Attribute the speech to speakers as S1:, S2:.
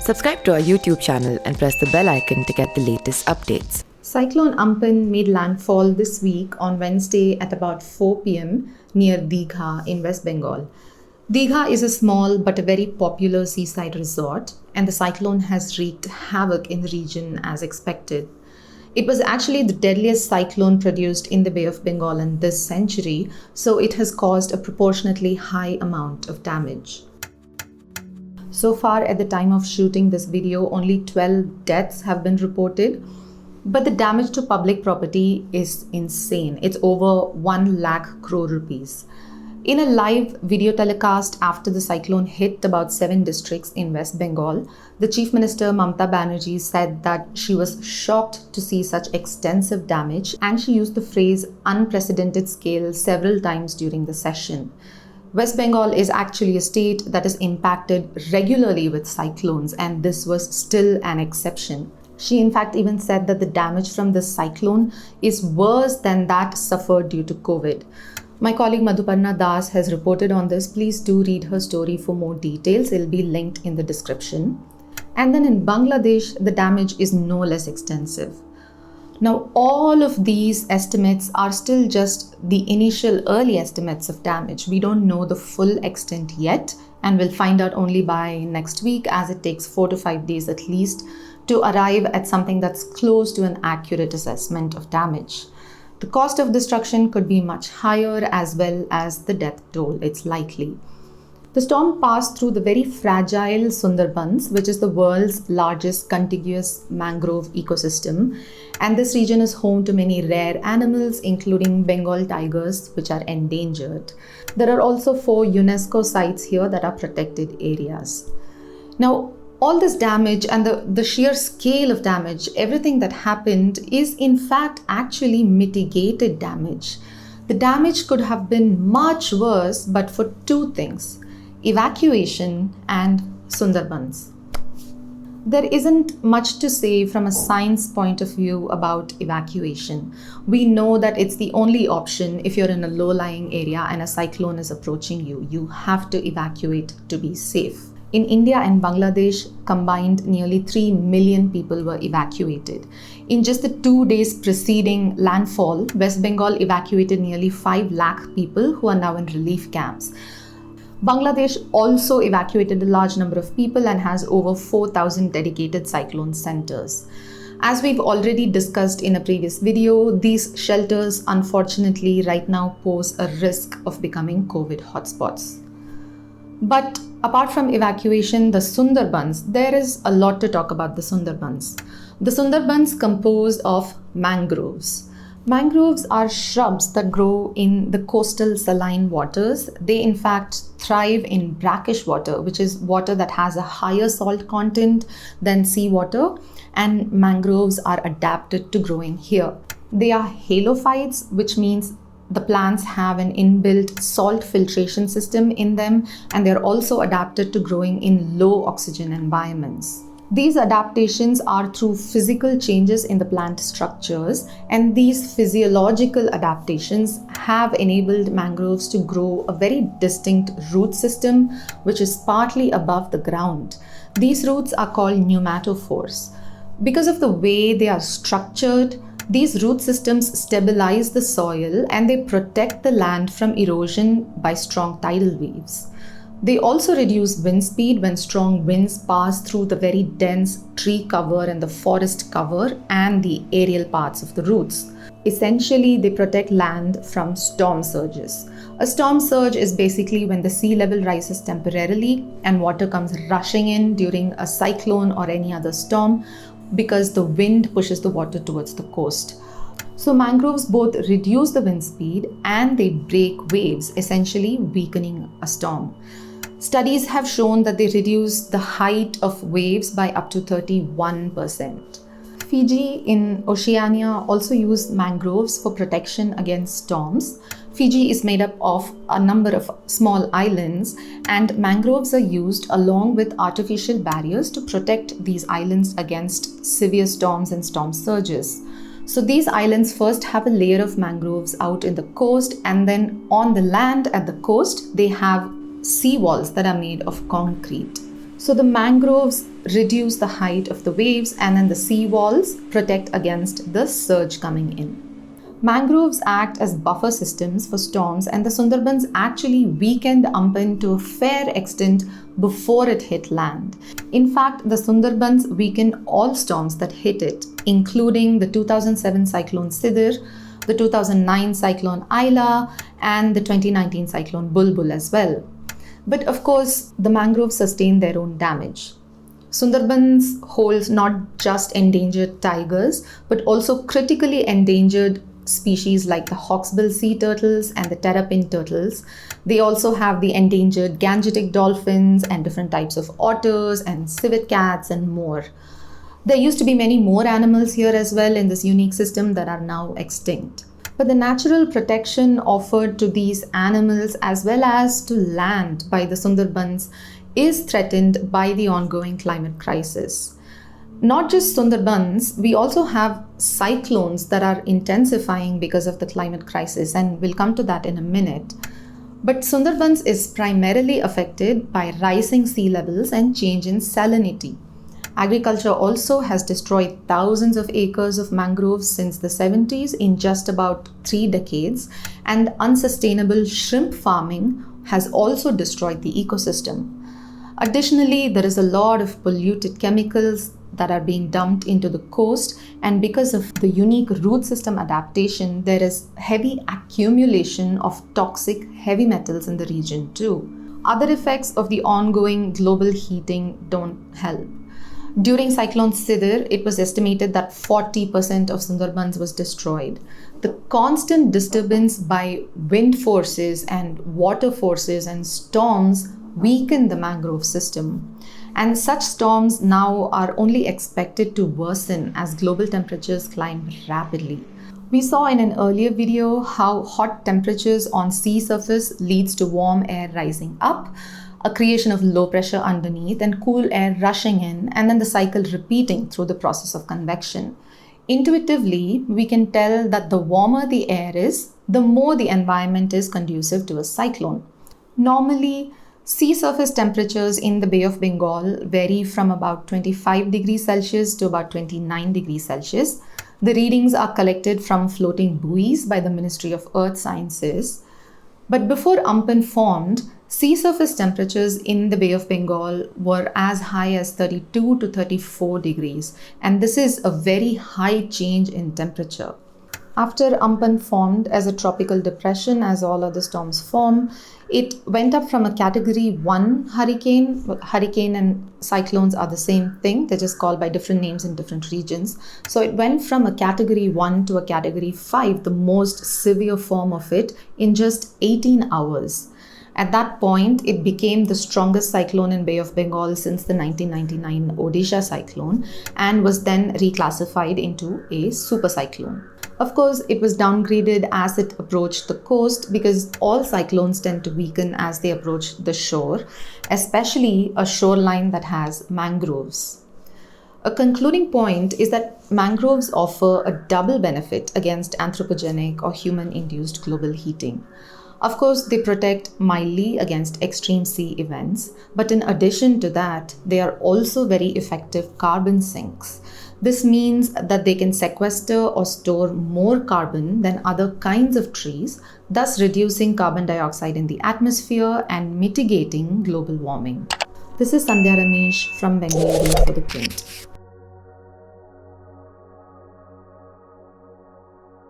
S1: Subscribe to our YouTube channel and press the bell icon to get the latest updates.
S2: Cyclone Amphan made landfall this week on Wednesday at about 4 p.m. near Digha in West Bengal. Digha is a small but a very popular seaside resort, and the cyclone has wreaked havoc in the region as expected. It was actually the deadliest cyclone produced in the Bay of Bengal in this century, so it has caused a proportionately high amount of damage. So far, at the time of shooting this video, only 12 deaths have been reported. But the damage to public property is insane. It's over 1 lakh crore rupees. In a live video telecast after the cyclone hit about 7 districts in West Bengal, the Chief Minister Mamata Banerjee said that she was shocked to see such extensive damage, and she used the phrase unprecedented scale several times during the session. West Bengal is actually a state that is impacted regularly with cyclones, and this was still an exception. She in fact even said that the damage from this cyclone is worse than that suffered due to COVID. My colleague Madhuparna Das has reported on this. Please do read her story for more details. It will be linked in the description. And then in Bangladesh, the damage is no less extensive. Now, all of these estimates are still just the initial early estimates of damage. We don't know the full extent yet, and we'll find out only by next week, as it takes 4 to 5 days at least to arrive at something that's close to an accurate assessment of damage. The cost of destruction could be much higher, as well as the death toll, it's likely. The storm passed through the very fragile Sundarbans, which is the world's largest contiguous mangrove ecosystem, and this region is home to many rare animals, including Bengal tigers, which are endangered. There are also 4 UNESCO sites here that are protected areas. Now, all this damage and the sheer scale of damage, everything that happened is in fact actually mitigated damage. The damage could have been much worse, but for 2 things: evacuation and Sundarbans. There isn't much to say from a science point of view about evacuation. We know that it's the only option if you're in a low-lying area and a cyclone is approaching you. You have to evacuate to be safe. In India and Bangladesh combined, nearly 3 million people were evacuated. In just the 2 days preceding landfall, West Bengal evacuated nearly 5 lakh people who are now in relief camps. Bangladesh also evacuated a large number of people and has over 4,000 dedicated cyclone centers. As we've already discussed in a previous video, these shelters unfortunately right now pose a risk of becoming COVID hotspots. But apart from evacuation, the Sundarbans, there is a lot to talk about the Sundarbans. The Sundarbans composed of mangroves. Mangroves are shrubs that grow in the coastal saline waters. They in fact thrive in brackish water, which is water that has a higher salt content than seawater, and mangroves are adapted to growing here. They are halophytes, which means the plants have an inbuilt salt filtration system in them, and they're also adapted to growing in low oxygen environments. These adaptations are through physical changes in the plant structures, and these physiological adaptations have enabled mangroves to grow a very distinct root system, which is partly above the ground. These roots are called pneumatophores. Because of the way they are structured, these root systems stabilize the soil and they protect the land from erosion by strong tidal waves. They also reduce wind speed when strong winds pass through the very dense tree cover and the forest cover and the aerial parts of the roots. Essentially, they protect land from storm surges. A storm surge is basically when the sea level rises temporarily and water comes rushing in during a cyclone or any other storm, because the wind pushes the water towards the coast. So mangroves both reduce the wind speed and they break waves, essentially weakening a storm. Studies have shown that they reduce the height of waves by up to 31%. Fiji in Oceania also use mangroves for protection against storms. Fiji is made up of a number of small islands, and mangroves are used along with artificial barriers to protect these islands against severe storms and storm surges. So these islands first have a layer of mangroves out in the coast, and then on the land at the coast, they have sea walls that are made of concrete. So the mangroves reduce the height of the waves, and then the sea walls protect against the surge coming in. Mangroves act as buffer systems for storms, and the Sundarbans actually weakened Amphan to a fair extent before it hit land. In fact, the Sundarbans weakened all storms that hit it, including the 2007 cyclone Sidr, the 2009 cyclone Aila, and the 2019 cyclone Bulbul as well. But of course, the mangroves sustained their own damage. Sundarbans holds not just endangered tigers, but also critically endangered species like the hawksbill sea turtles and the terrapin turtles. They also have the endangered Gangetic dolphins and different types of otters and civet cats and more. There used to be many more animals here as well in this unique system that are now extinct. But the natural protection offered to these animals as well as to land by the Sundarbans is threatened by the ongoing climate crisis. Not just Sundarbans, we also have cyclones that are intensifying because of the climate crisis, and we'll come to that in a minute. But Sundarbans is primarily affected by rising sea levels and change in salinity. Agriculture also has destroyed thousands of acres of mangroves since the 70s in just about 3 decades, and unsustainable shrimp farming has also destroyed the ecosystem. Additionally, there is a lot of polluted chemicals that are being dumped into the coast, and because of the unique root system adaptation, there is heavy accumulation of toxic heavy metals in the region too. Other effects of the ongoing global heating don't help. During Cyclone Sidr, it was estimated that 40% of Sundarbans was destroyed. The constant disturbance by wind forces and water forces and storms weakened the mangrove system. And such storms now are only expected to worsen as global temperatures climb rapidly. We saw in an earlier video how hot temperatures on sea surface leads to warm air rising up, a creation of low pressure underneath and cool air rushing in, and then the cycle repeating through the process of convection. Intuitively, we can tell that the warmer the air is, the more the environment is conducive to a cyclone. Normally, sea surface temperatures in the Bay of Bengal vary from about 25 degrees Celsius to about 29 degrees Celsius. The readings are collected from floating buoys by the Ministry of Earth Sciences. But before Amphan formed, sea surface temperatures in the Bay of Bengal were as high as 32 to 34 degrees, and this is a very high change in temperature. After Amphan formed as a tropical depression, as all other storms form, it went up from a category 1 hurricane. Hurricane and cyclones are the same thing, they're just called by different names in different regions. So it went from a category 1 to a category 5, the most severe form of it, in just 18 hours. At that point, it became the strongest cyclone in Bay of Bengal since the 1999 Odisha cyclone, and was then reclassified into a super cyclone. Of course, it was downgraded as it approached the coast because all cyclones tend to weaken as they approach the shore, especially a shoreline that has mangroves. A concluding point is that mangroves offer a double benefit against anthropogenic or human-induced global heating. Of course, they protect mildly against extreme sea events, but in addition to that, they are also very effective carbon sinks. This means that they can sequester or store more carbon than other kinds of trees, thus reducing carbon dioxide in the atmosphere and mitigating global warming. This is Sandhya Ramesh from Bengaluru for The Print.